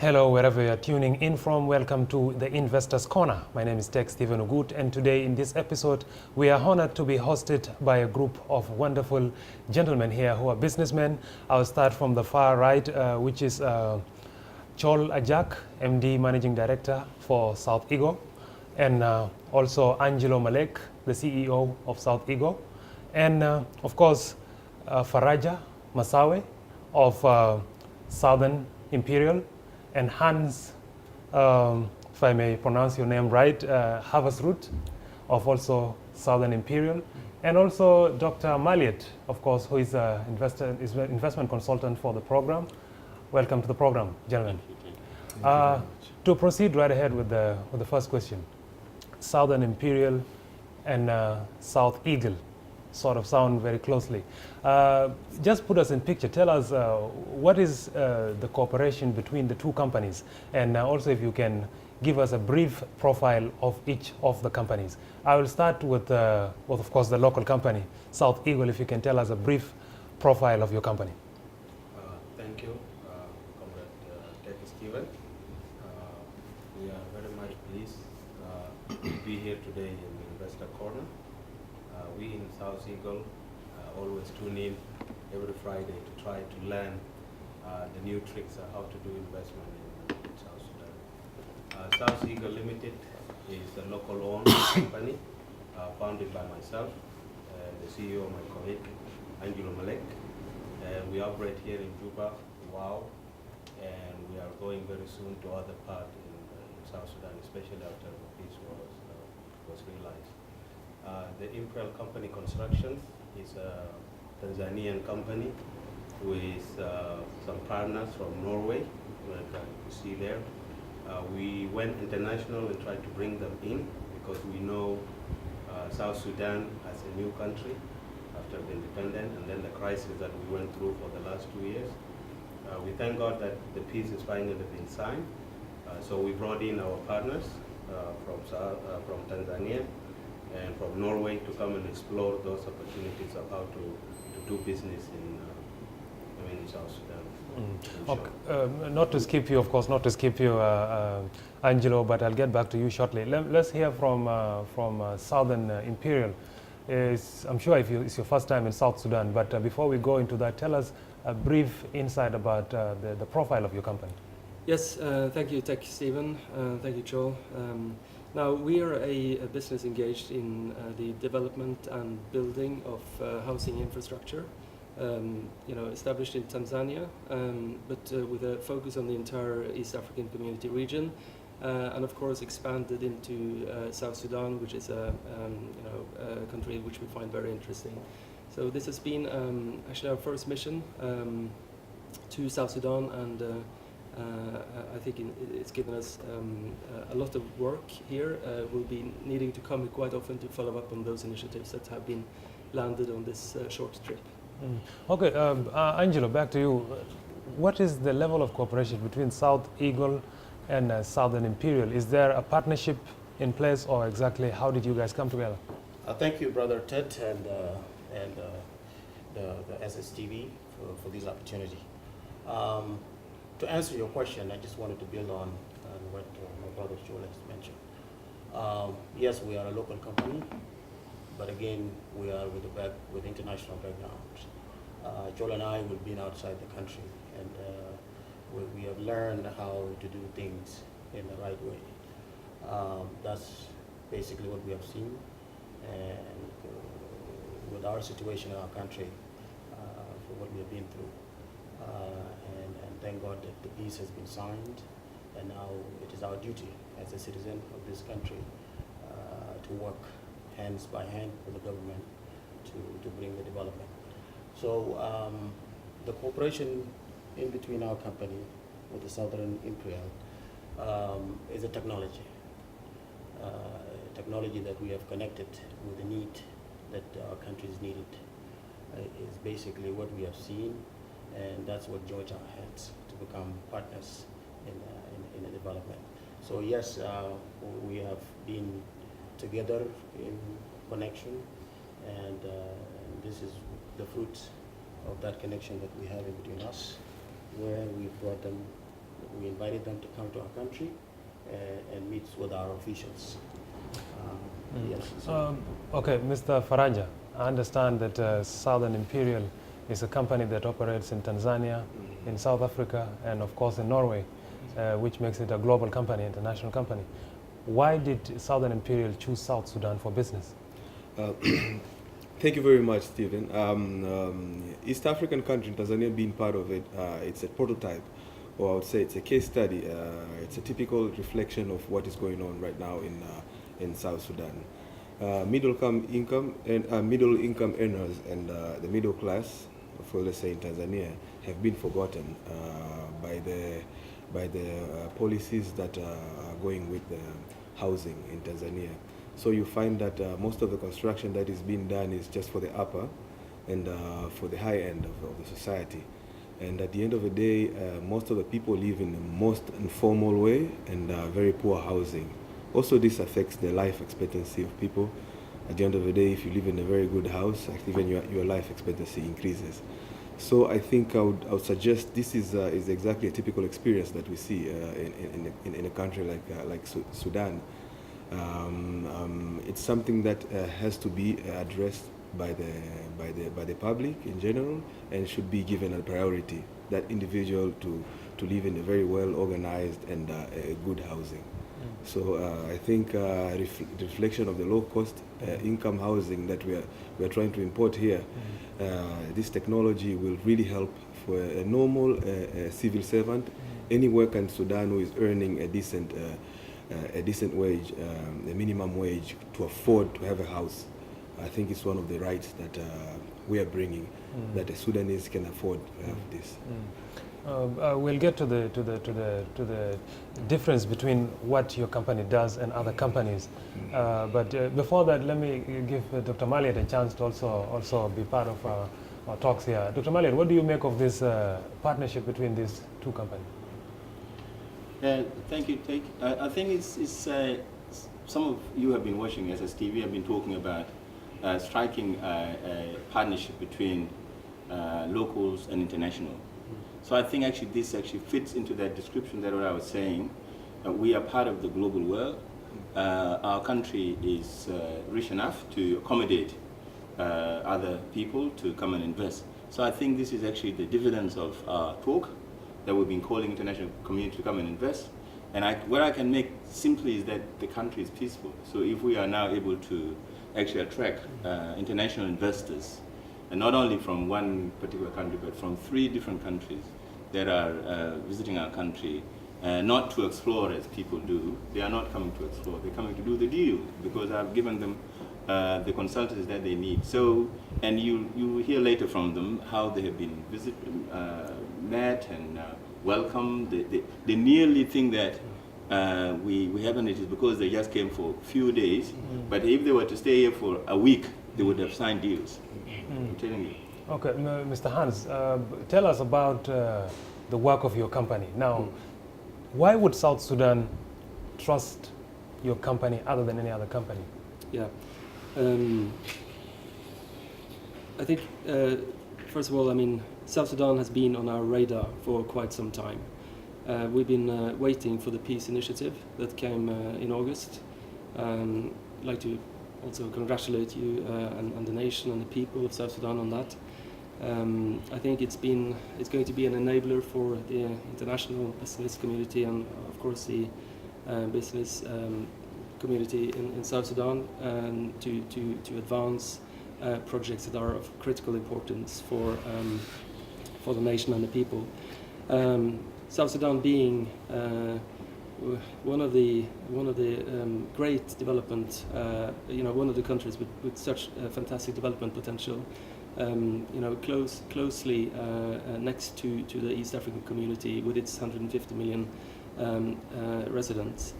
Hello, wherever you're tuning in from, welcome to the Investors Corner. My name is Tech Stephen Ogut, and today in this episode, we are honored to be hosted by a group of wonderful gentlemen here who are businessmen. I'll start from the far right, which is Chol Ajak, MD Managing Director for South Eagle, and also Angelo Malek, the CEO of South Eagle, and of course, Faraja Masawe of Southern Imperial, and Hans, if I may pronounce your name right, Haversroot of also Southern Imperial, and also Dr. Maliet, of course, who is an investment consultant for the program. Welcome to the program, gentlemen. To proceed right ahead with the first question, Southern Imperial and South Eagle sort of sound very closely. Just put us in picture. Tell us what is the cooperation between the two companies, and also if you can give us a brief profile of each of the companies. I will start with of course, the local company, South Eagle. If you can tell us a brief profile of your company. Thank you, Comrade Tech Stephen. We are very much pleased to be here today in the Investor Corner. We in South Eagle always tune in every Friday to try to learn the new tricks on how to do investment in South Sudan. South Eagle Ltd is a local-owned company founded by myself, the CEO, my colleague, Angelo Malek. We operate here in Juba, Wow, and we are going very soon to other parts in South Sudan, especially after the peace was realized. The Imperial Company Construction is a Tanzanian company with some partners from Norway, like you see there. We went international and tried to bring them in because we know South Sudan as a new country after the independence and then the crisis that we went through for the last 2 years. We thank God that the peace is finally been signed. So we brought in our partners from Tanzania and from Norway to come and explore those opportunities of how to do business in South Sudan. Not to skip you, of course, not to skip you, Angelo, but I'll get back to you shortly. Let's hear from Southern Imperial. I'm sure it's your first time in South Sudan, but before we go into that, tell us a brief insight about the profile of your company. Yes, thank you, Tech Stephen. Thank you, Joel. Now, we are a business engaged in the development and building of housing infrastructure, established in Tanzania, but with a focus on the entire East African Community region, and of course expanded into South Sudan, which is a country which we find very interesting. So this has been actually our first mission to South Sudan, and I think it's given us a lot of work here. We'll be needing to come quite often to follow up on those initiatives that have been landed on this short trip. Okay, Angelo, back to you. What is the level of cooperation between South Eagle and Southern Imperial? Is there a partnership in place, or exactly how did you guys come together? Thank you, Brother Ted, and the SSTV for this opportunity. To answer your question, I just wanted to build on what my brother Joel has mentioned. Yes, we are a local company, but again, we are with international background. Joel and I have been outside the country, and we have learned how to do things in the right way. That's basically what we have seen, and with our situation in our country, for what we have been through. And thank God that the peace has been signed, and now it is our duty as a citizen of this country to work hands by hand with the government to bring the development. So the cooperation in between our company with the Southern Imperial is a technology. Technology that we have connected with the need that our countries needed is basically what we have seen. And that's what joins our hands to become partners in the development. So yes, we have been together in connection, and this is the fruits of that connection that we have in between us, where we brought them we invited them to come to our country and meet with our officials. Yes. Okay, Mr. Faraja, I understand that Southern Imperial is a company that operates in Tanzania, in South Africa, and of course in Norway, which makes it a global company, international company. Why did Southern Imperial choose South Sudan for business? Thank you very much, Stephen. East African country, Tanzania being part of it, it's a prototype, or I would say it's a case study. It's a typical reflection of what is going on right now in South Sudan. Middle income earners and the middle class, for let's say in Tanzania, have been forgotten by the policies that are going with the housing in Tanzania. So you find that most of the construction that is being done is just for the upper and for the high end of the society. And at the end of the day, most of the people live in the most informal way and very poor housing. Also, this affects the life expectancy of people. At the end of the day, if you live in a very good house, even your life expectancy increases. So I think I would suggest this is exactly a typical experience that we see in a country like Sudan. It's something that has to be addressed by the public in general, and should be given a priority, that individual to live in a very well organized and good housing. So I think reflection of the low cost income housing that we are trying to import here, this technology will really help for a normal civil servant, any worker in Sudan who is earning a decent wage, a minimum wage, to afford to have a house. I think it's one of the rights that we are bringing, that the Sudanese can afford to have this. We'll get to the difference between what your company does and other companies. But before that, let me give Dr. Maliat a chance to also be part of our talks here. Dr. Maliat, what do you make of this partnership between these two companies? Thank you. I think it's some of you have been watching SSTV, have been talking about striking a partnership between locals and international. So I think actually this actually fits into that description that what I was saying. We are part of the global world. Our country is rich enough to accommodate other people to come and invest. So I think this is actually the dividends of our talk, that we've been calling international community to come and invest. And what I can make simply is that the country is peaceful. So if we are now able to actually attract international investors, and not only from one particular country, but from 3 different countries that are visiting our country, not to explore as people do. They are not coming to explore, they're coming to do the deal, because I've given them the consultants that they need. So, and you hear later from them how they have been met and welcomed. They nearly think that we haven't, it is because they just came for a few days, but if they were to stay here for a week, they would have signed deals. I'm telling you. Okay, Mr. Hans, tell us about the work of your company. Now, why would South Sudan trust your company other than any other company? Yeah. I think, first of all, I mean, South Sudan has been on our radar for quite some time. We've been waiting for the peace initiative that came in August. I'd like to also congratulate you and the nation and the people of South Sudan on that. I think it's going to be an enabler for the international business community and, of course, the business community in South Sudan to advance projects that are of critical importance for the nation and the people. South Sudan being one of the great development, one of the countries with such fantastic development potential, closely next to the East African community with its 150 million residents.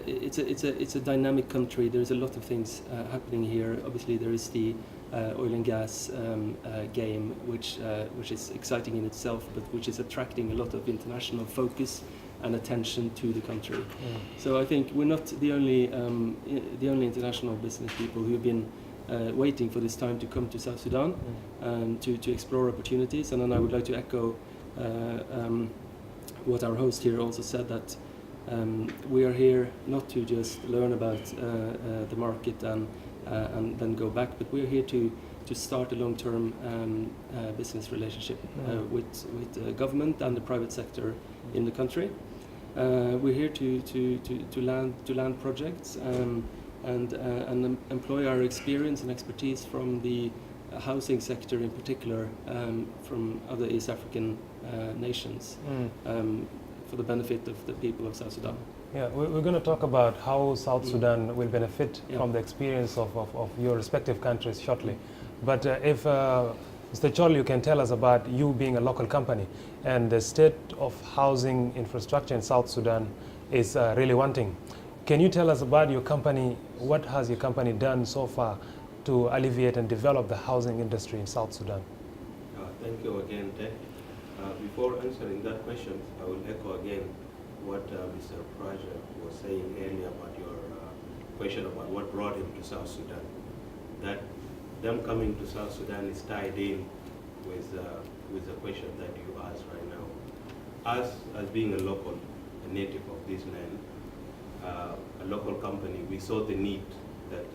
It's a dynamic country. There's a lot of things happening here. Obviously, there is the oil and gas game, which is exciting in itself, but which is attracting a lot of international focus and attention to the country. So I think we're not the only international business people who have been waiting for this time to come to South Sudan to explore opportunities. And then I would like to echo what our host here also said, that we are here not to just learn about the market and then go back, but we're here to start a long-term business relationship with government and the private sector in the country. We're here to land projects and employ our experience and expertise from the housing sector in particular, from other East African nations, for the benefit of the people of South Sudan. Yeah, we're going to talk about how South Sudan will benefit from the experience of your respective countries shortly. But if Mr. Chol, you can tell us about you being a local company and the state of housing infrastructure in South Sudan is really wanting. Can you tell us about your company? What has your company done so far to alleviate and develop the housing industry in South Sudan? Thank you again, Ted. Before answering that question, I will echo again what Mr. Praja was saying earlier about your question about what brought him to South Sudan. That them coming to South Sudan is tied in with the question that you asked right now. Us, as being a local, a native of this land, a local company, we saw the need that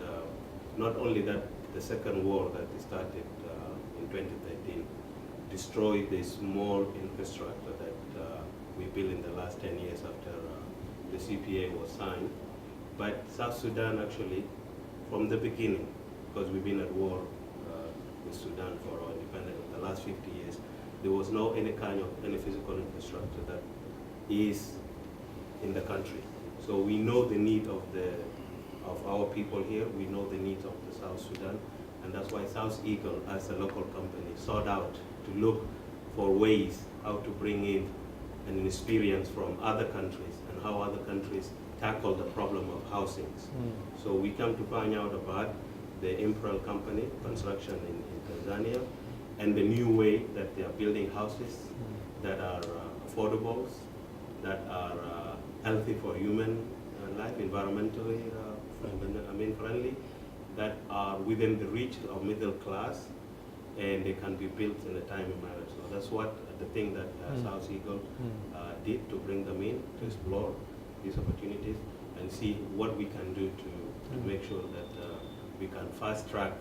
not only that the second war that started in 2013 destroyed the small infrastructure that we built in the last 10 years after the CPA was signed, but South Sudan actually, from the beginning, because we've been at war with Sudan for our independence in the last 50 years, there was no any kind of any physical infrastructure that is in the country. So we know the need of our people here. We know the needs of the South Sudan, and that's why South Eagle, as a local company, sought out to look for ways how to bring in an experience from other countries and how other countries tackle the problem of housings. So we come to find out about the Imperial Company construction in Tanzania and the new way that they are building houses that are affordable, that are healthy for human life, environmentally friendly, that are within the reach of middle class, and they can be built in a timely manner. So that's what the thing that South Eagle did to bring them in, to explore these opportunities and see what we can do to make sure that we can fast track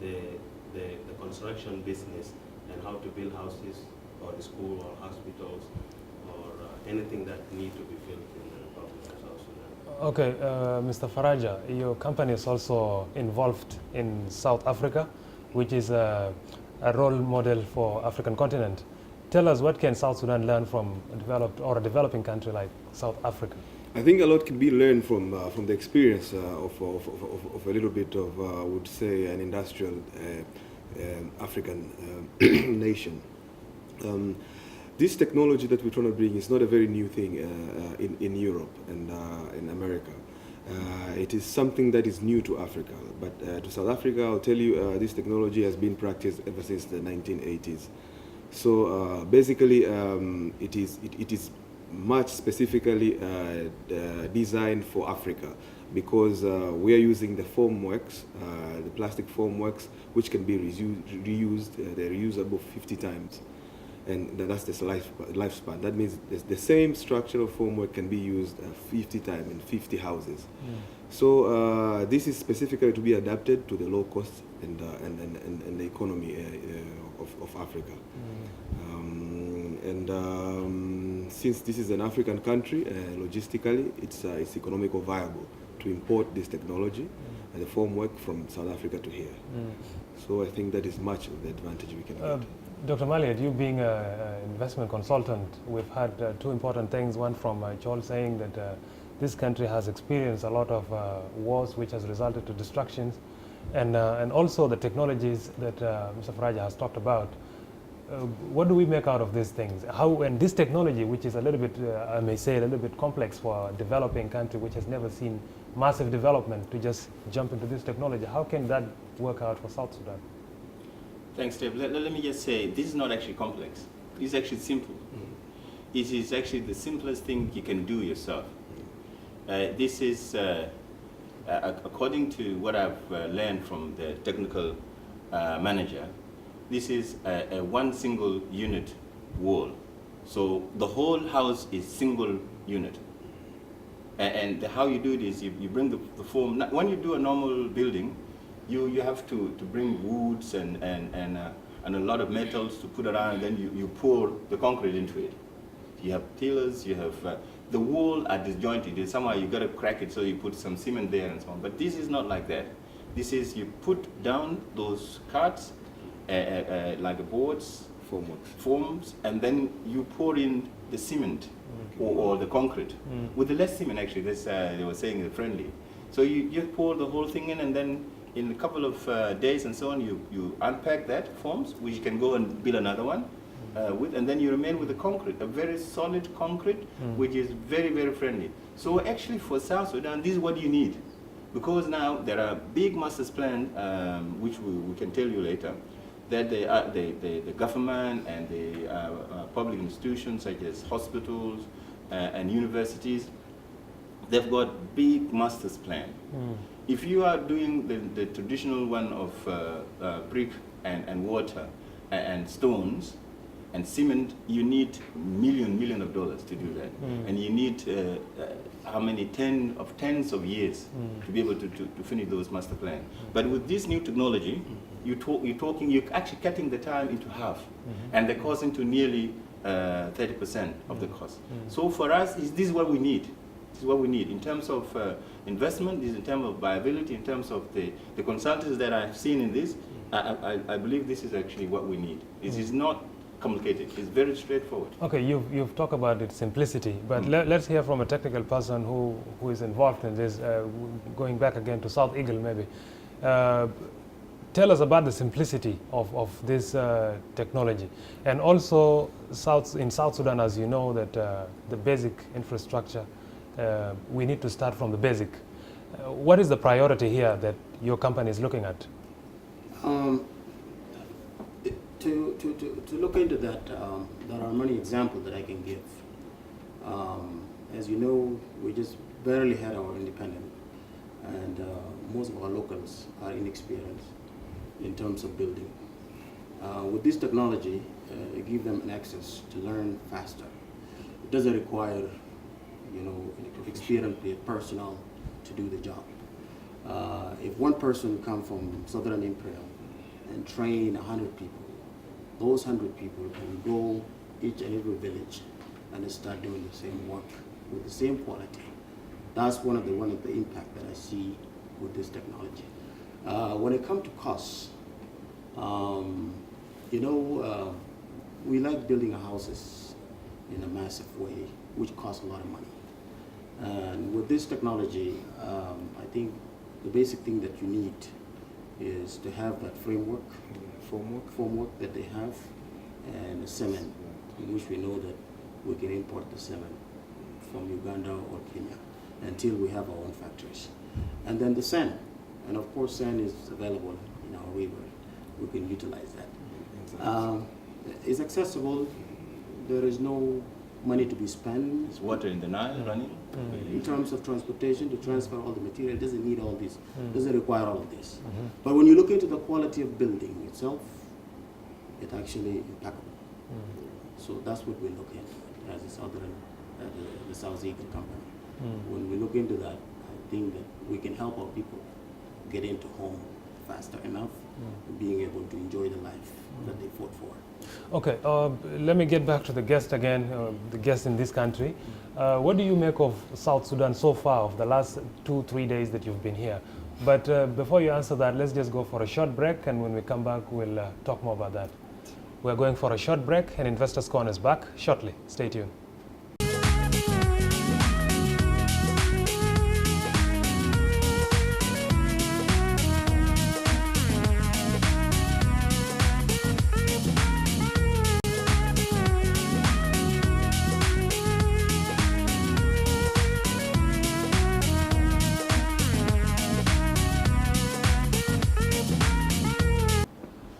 the construction business and how to build houses or the school or hospitals or anything that need to be built in the Republic of South Sudan. Okay, Mr. Faraja, your company is also involved in South Africa, which is a role model for African continent. Tell us, what can South Sudan learn from a developing country like South Africa? I think a lot can be learned from the experience of a little bit of, I would say, an industrial African nation. This technology that we're trying to bring is not a very new thing in Europe and in America. It is something that is new to Africa, but to South Africa, I'll tell you, this technology has been practiced ever since the 1980s. So basically, it is much specifically designed for Africa, because we are using the formworks, the plastic formworks, which can be reused. They're reusable 50 times. And that's the lifespan. That means the same structural formwork can be used 50 times in 50 houses. So this is specifically to be adapted to the low cost and the economy of Africa. Since this is an African country, logistically, it's economically viable to import this technology and the formwork from South Africa to here. So I think that is much of the advantage we can get. Dr. Maliat, you being an investment consultant, we've had two important things. One from Chol saying that this country has experienced a lot of wars which has resulted to destructions, and also the technologies that Mr. Faraja has talked about. What do we make out of these things? How, and this technology, which is a little bit, I may say, a little bit complex for a developing country which has never seen massive development, to just jump into this technology, how can that work out for South Sudan? Thanks, Dave. Let me just say, this is not actually complex. It's actually simple. It is actually the simplest thing you can do yourself. This is, according to what I've learned from the technical manager, this is a one single unit wall So the whole house is single unit. And how you do it is you bring the foam. When you do a normal building, you have to bring woods and a lot of metals to put around, and then you pour the concrete into it. You have pillars, you have the wall are disjointed. Somehow you got to crack it, so you put some cement there and so on. But this is not like that. This is you put down those cards, like the boards, forms, and then you pour in the cement or the concrete. With the less cement, actually, this they were saying friendly. So you pour the whole thing in, and then in a couple of days and so on, you unpack that forms, which you can go and build another one with, and then you remain with the concrete, a very solid concrete, which is very, very friendly. So actually for South Sudan, this is what you need. Because now there are big master plans, which we can tell you later, that the government and the public institutions such as hospitals and universities, they've got big master plan. If you are doing the traditional one of brick and water and stones and cement, you need million of dollars to do that. And you need how many tens of years to be able to finish those master plans. But with this new technology, you're actually cutting the time into half, and the cost into nearly 30% of the cost. So for us, this is what we need. This is what we need in terms of investment, this is in terms of viability, in terms of the consultants that I've seen in this. I believe this is actually what we need. This is not complicated. It's very straightforward. Okay, you've talked about its simplicity, but let's hear from a technical person who is involved in this. Going back again to South Eagle, maybe. Tell us about the simplicity of this technology, and also in South Sudan, as you know, that the basic infrastructure, we need to start from the basic. What is the priority here that your company is looking at? To look into that, there are many examples that I can give. As you know, we just barely had our independence, and most of our locals are inexperienced in terms of building. With this technology, it gives them an access to learn faster. It doesn't require, experienced personnel to do the job. If one person comes from Southern Imperial and train 100 people, those 100 people can go each and every village and start doing the same work with the same quality. That's one of the impact that I see with this technology. When it comes to costs, we like building houses in a massive way, which costs a lot of money. And with this technology, I think the basic thing that you need is to have that formwork that they have, and the cement, in which we know that we can import the cement from Uganda or Kenya until we have our own factories. And then the sand, and of course sand is available in our river. We can utilize that. It's accessible. There is no money to be spent. There's water in the Nile running. In terms of transportation, to transfer all the material, it doesn't need all this, doesn't require all of this. But when you look into the quality of building itself, it's actually impeccable. So that's what we look at as a Southern, the South Eagle company. When we look into that, I think that we can help our people get into home faster enough, being able to enjoy the life that they fought for. Okay, let me get back to the guest again, the guest in this country. What do you make of South Sudan so far, of the last 2-3 days that you've been here? But before you answer that, let's just go for a short break, and when we come back, we'll talk more about that. We're going for a short break, and Investors Corner is back shortly. Stay tuned.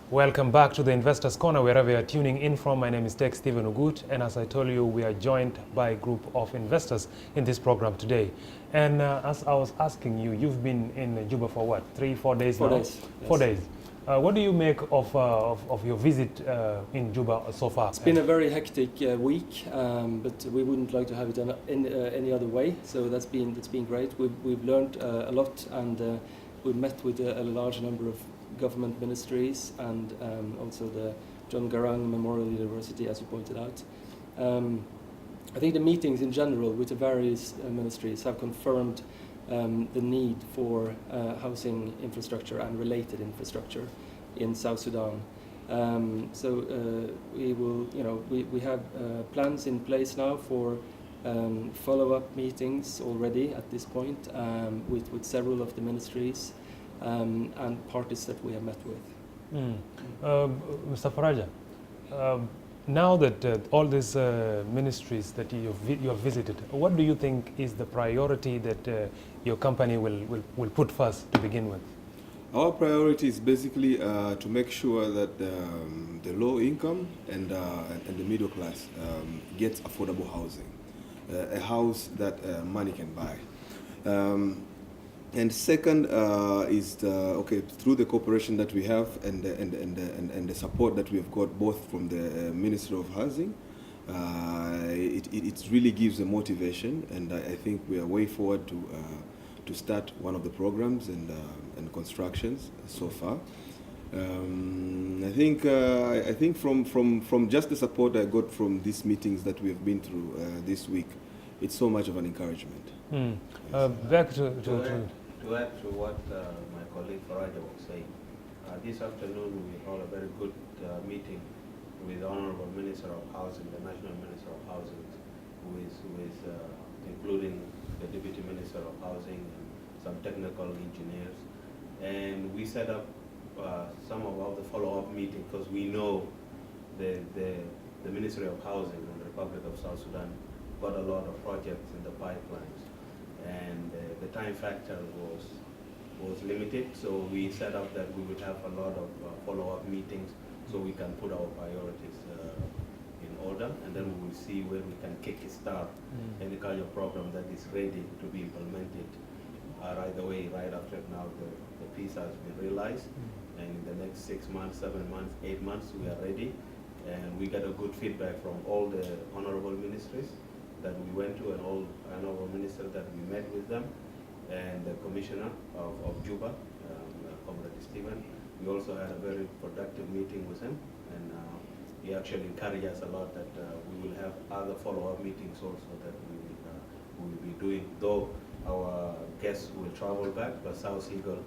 Welcome back to the Investors Corner, wherever you are tuning in from. My name is Tech Stephen Ogut, and as I told you, we are joined by a group of investors in this program today. And as I was asking you, you've been in Juba for what, 3-4 days now? 4 days. 4 days. What do you make of your visit in Juba so far? It's been a very hectic week, but we wouldn't like to have it in any other way. So that's been great. We've learned a lot, and we've met with a large number of government ministries and also the John Garang Memorial University, as you pointed out. I think the meetings in general with the various ministries have confirmed the need for housing infrastructure and related infrastructure in South Sudan. We will, we have plans in place now for follow-up meetings already at this point with several of the ministries and parties that we have met with. Mr. Faraja, now that all these ministries that you have visited, what do you think is the priority that your company will put first to begin with? Our priority is basically to make sure that the low income and the middle class gets affordable housing, a house that money can buy. And second is through the cooperation that we have and the support that we have got both from the Ministry of Housing, it really gives a motivation, and I think we are way forward to start one of the programs and constructions so far. I think from just the support I got from these meetings that we have been through this week, it's so much of an encouragement. Back to add to what my colleague Faraja was saying, this afternoon we held a very good meeting with the Honorable Minister of Housing, the National Minister of Housing, with including the Deputy Minister of Housing and some technical engineers. And we set up some of the follow-up meetings because we know the Ministry of Housing in the Republic of South Sudan got a lot of projects in the pipelines. And the time factor was limited, so we set up that we would have a lot of follow-up meetings so we can put our priorities in order, and then we will see where we can kick-start any kind of program that is ready to be implemented right away, right after now the piece has been realized. And in the next 6 months, 7 months, 8 months, we are ready. And we got a good feedback from all the honorable ministries that we went to and all honorable ministers that we met with them, and the commissioner of Juba, Comrade Stephen. We also had a very productive meeting with him, and he actually encouraged us a lot that we will have other follow-up meetings also that we will be doing, though our guests will travel back, but South Eagle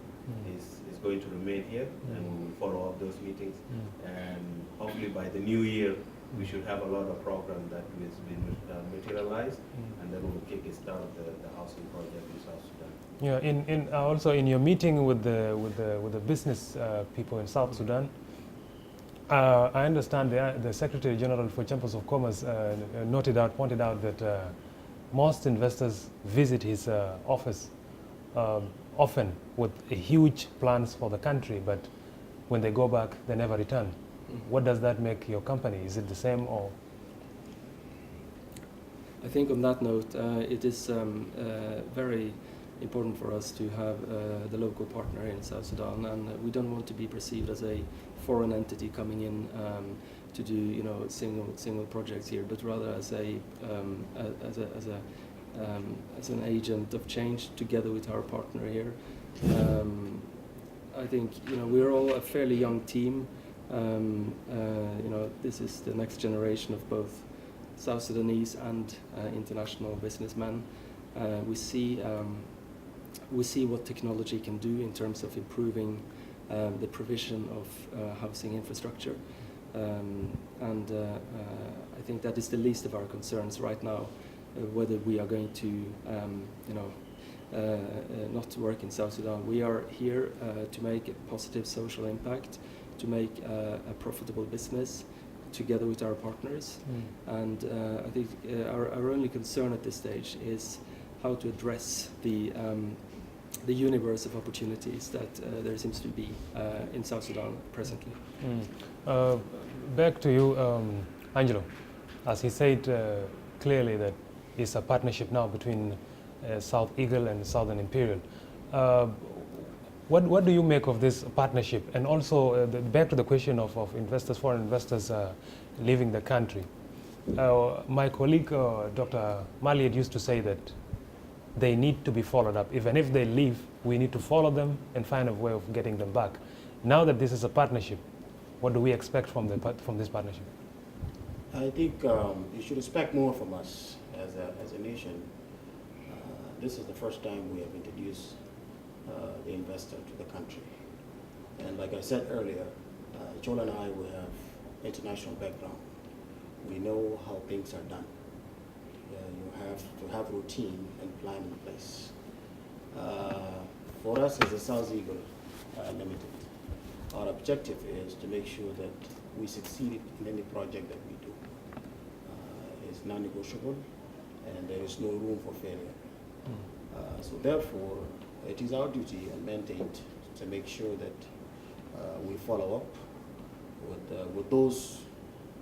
is going to remain here, and we will follow up those meetings. And hopefully by the new year, we should have a lot of program that has been materialized, and then we'll kick-start the housing project in South Sudan. Yeah, also in your meeting with the business people in South Sudan, I understand the Secretary General for Chambers of Commerce pointed out that most investors visit his office often with huge plans for the country, but when they go back, they never return. What does that make your company? Is it the same, or? I think on that note, it is very important for us to have the local partner in South Sudan, and we don't want to be perceived as a foreign entity coming in to do single projects here, but rather as an agent of change together with our partner here. I think we're all a fairly young team. This is the next generation of both South Sudanese and international businessmen. We see what technology can do in terms of improving the provision of housing infrastructure, and I think that is the least of our concerns right now. Whether we are going to, not work in South Sudan, we are here to make a positive social impact, to make a profitable business together with our partners. And I think our only concern at this stage is how to address the universe of opportunities that there seems to be in South Sudan presently. Back to you, Angelo. As he said clearly that it's a partnership now between South Eagle and Southern Imperial. What do you make of this partnership? And also, back to the question of investors, foreign investors leaving the country. My colleague, Dr. Maliet, used to say that they need to be followed up. Even if they leave, we need to follow them and find a way of getting them back. Now that this is a partnership, what do we expect from this partnership? I think you should expect more from us as a nation. This is the first time we have introduced the investor to the country. And like I said earlier, Joel and I, we have international background. We know how things are done. You have to have routine and plan in place. For us as the South Eagle Limited, our objective is to make sure that we succeed in any project that we do. It's non-negotiable and there is no room for failure. So therefore, it is our duty and mandate to make sure that we follow up with those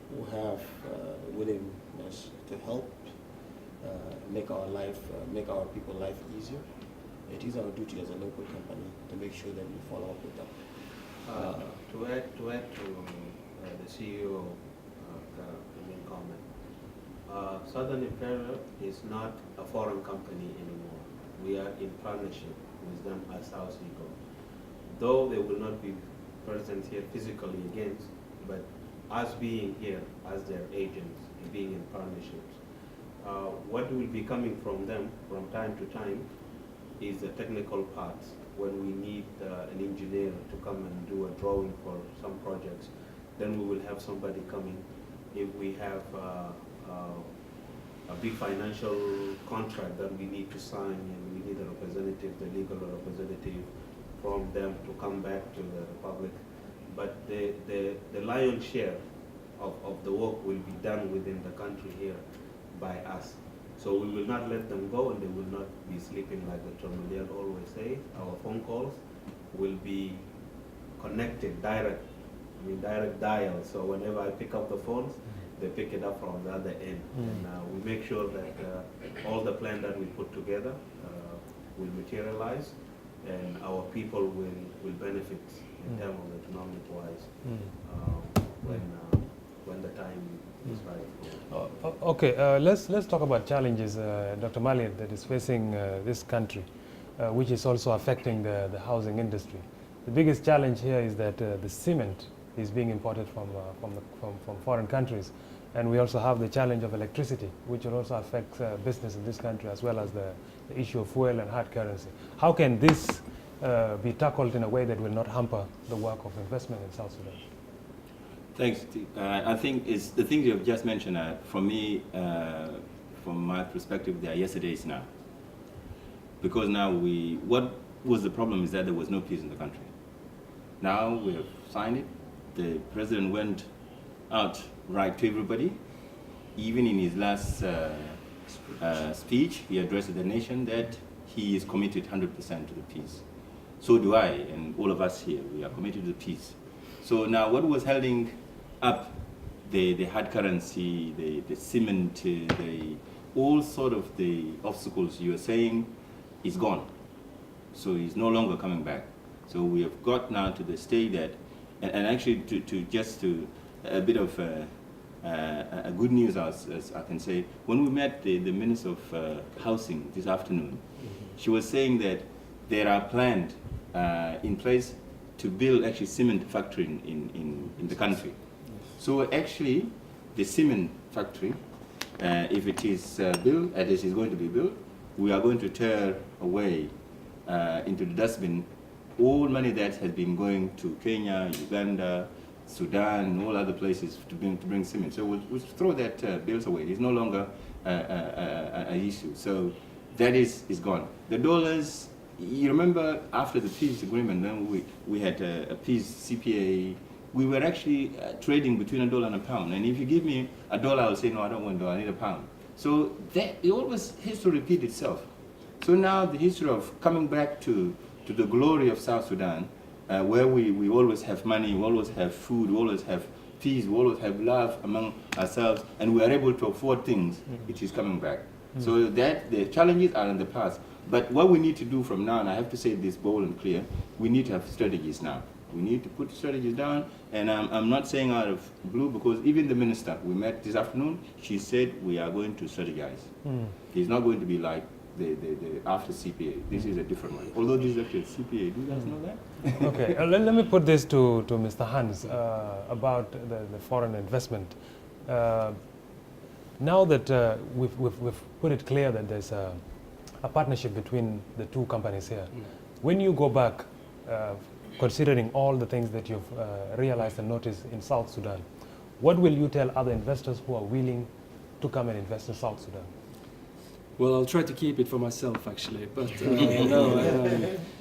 who have willingness to help make our people life easier. It is our duty as a local company to make sure that we follow up with them. To add to the CEO main comment, Southern Imperial is not a foreign company anymore. We are in partnership with them as South Sudan. Though they will not be present here physically again, but us being here as their agents, being in partnerships, what will be coming from them from time to time is the technical parts. When we need an engineer to come and do a drawing for some projects, then we will have somebody coming. If we have a big financial contract that we need to sign and we need a representative, the legal representative from them to come back to the Republic. But the lion's share of the work will be done within the country here by us. So we will not let them go and they will not be sleeping like the Terminal always say. Our phone calls will be connected direct dial. So whenever I pick up the phones, they pick it up from the other end. And we make sure that all the plan that we put together will materialize and our people will benefit in terms of economic wise when the time is right. Okay, let's talk about challenges, Dr. Maliet, that is facing this country, which is also affecting the housing industry. The biggest challenge here is that the cement is being imported from foreign countries. And we also have the challenge of electricity, which will also affect business in this country, as well as the issue of fuel and hard currency. How can this be tackled in a way that will not hamper the work of investment in South Sudan? Thanks, Steve. I think it's the things you have just mentioned, for me, from my perspective, they are yesterday's now. Because now what was the problem is that there was no peace in the country. Now we have signed it. The president went out right to everybody. Even in his last speech, he addressed the nation that he is committed 100% to the peace. So do I, and all of us here, we are committed to the peace. So now what was holding up the hard currency, the cement, all sort of the obstacles you are saying is gone. So he's no longer coming back. So we have got now to the state that, and actually to a bit of a good news, as I can say, when we met the Minister of Housing this afternoon, she was saying that there are plans in place to build actually cement factory in the country. So actually, the cement factory, if it is built, as it is going to be built, we are going to tear away into the dustbin all money that has been going to Kenya, Uganda, Sudan, and all other places to bring cement. So we'll throw that bills away. It's no longer an issue. So that is gone. The dollars, you remember after the peace agreement, then we had a peace CPA. We were actually trading between $1 and a pound. And if you give me $1, I'll say, no, I don't want $1, I need a pound. So that, it always has to repeat itself. So now the history of coming back to the glory of South Sudan, where we always have money, we always have food, we always have peace, we always have love among ourselves, and we are able to afford things, it is coming back. So that the challenges are in the past. But what we need to do from now, and I have to say this bold and clear, we need to have strategies now. We need to put strategies down, and I'm not saying out of blue, because even the minister we met this afternoon, she said we are going to strategize. It's not going to be like the after CPA. This is a different one. Although this is actually CPA. Do you guys know that? Okay, let me put this to Mr. Hans about the foreign investment. Now that we've put it clear that there's a partnership between the two companies here, when you go back, considering all the things that you've realized and noticed in South Sudan, what will you tell other investors who are willing to come and invest in South Sudan? Well, I'll try to keep it for myself, actually. But no,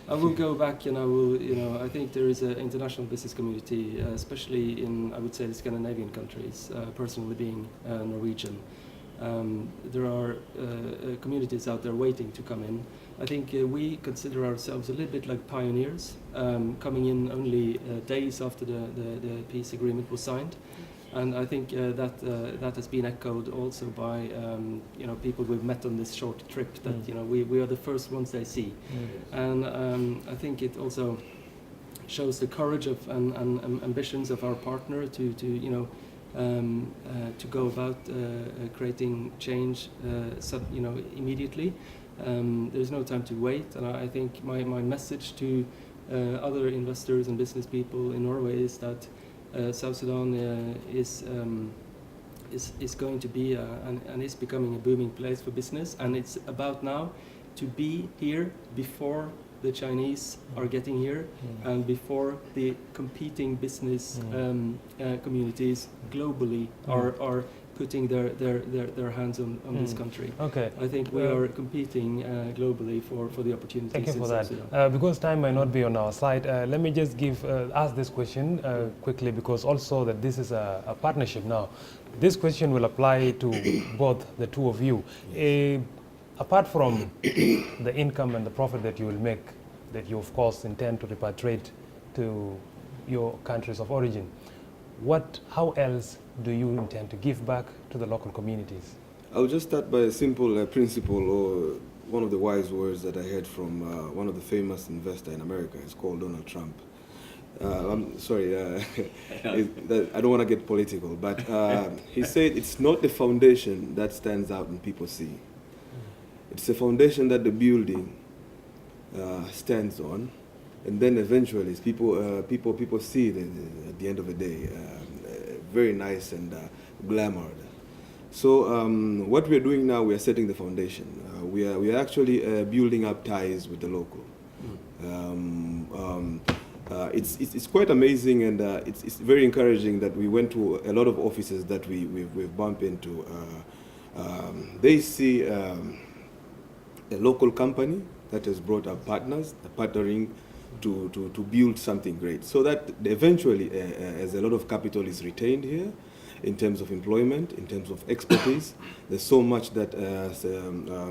I will go back, and I will. I think there is an international business community, especially in, I would say, the Scandinavian countries. Personally, being Norwegian, there are communities out there waiting to come in. I think we consider ourselves a little bit like pioneers, coming in only days after the peace agreement was signed. And I think that has been echoed also by people we've met on this short trip. That we are the first ones they see, and I think it also shows the courage of and ambitions of our partner to go about creating change immediately. There's no time to wait, and I think my message to other investors and business people in Norway is that South Sudan is going to be and is becoming a booming place for business, and it's about now to be here before the Chinese are getting here and before the competing business communities globally are putting their hands on this country. Okay. I think we are competing globally for the opportunities. Thank you for South that. Sudan. Because time might not be on our side, let me just ask this question quickly, because also that this is a partnership now. This question will apply to both the two of you. Apart from the income and the profit that you will make, that you of course intend to repatriate to your countries of origin, how else do you intend to give back to the local communities? I'll just start by a simple principle, or one of the wise words that I heard from one of the famous investors in America. It's called Donald Trump. I'm sorry, I don't want to get political, but he said it's not the foundation that stands out and people see. It's the foundation that the building stands on, and then eventually people see it at the end of the day. Very nice and glamoured. So what we're doing now, we are setting the foundation. We are actually building up ties with the local. It's quite amazing, and it's very encouraging that we went to a lot of offices that we've bumped into. They see a local company that has brought up partners, partnering to build something great, so that eventually, as a lot of capital is retained here, in terms of employment, in terms of expertise, there's so much that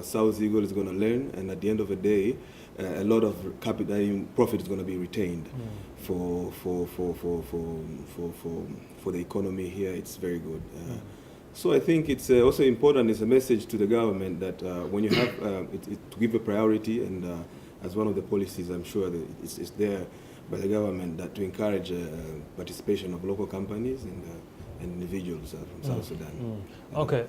South Eagle is going to learn, and at the end of the day, a lot of capital profit is going to be retained for the economy here. It's very good. So I think it's also important. It's a message to the government that when you have to give a priority, and as one of the policies, I'm sure that it's there by the government, that to encourage participation of local companies and individuals from South Sudan. Okay,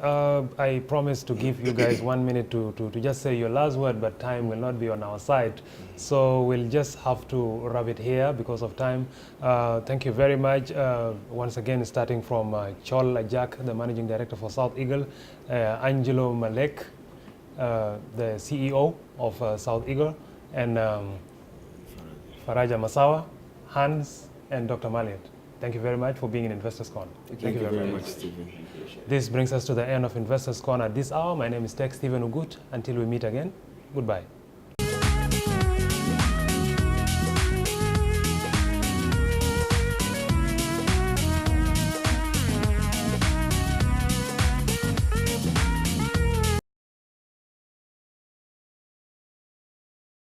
I promise to give you guys 1 minute to just say your last word, but time will not be on our side. So we'll just have to wrap it here because of time. Thank you very much. Once again, starting from Chol Ajak, the Managing Director for South Eagle, Angelo Malek, the CEO of South Eagle, and Faraja Masawa, Hans, and Dr. Maliat. Thank you very much for being in Investors Corner. Thank you very much, Stephen. This brings us to the end of Investors Corner this hour. My name is Stephen Ugut. Until we meet again, goodbye.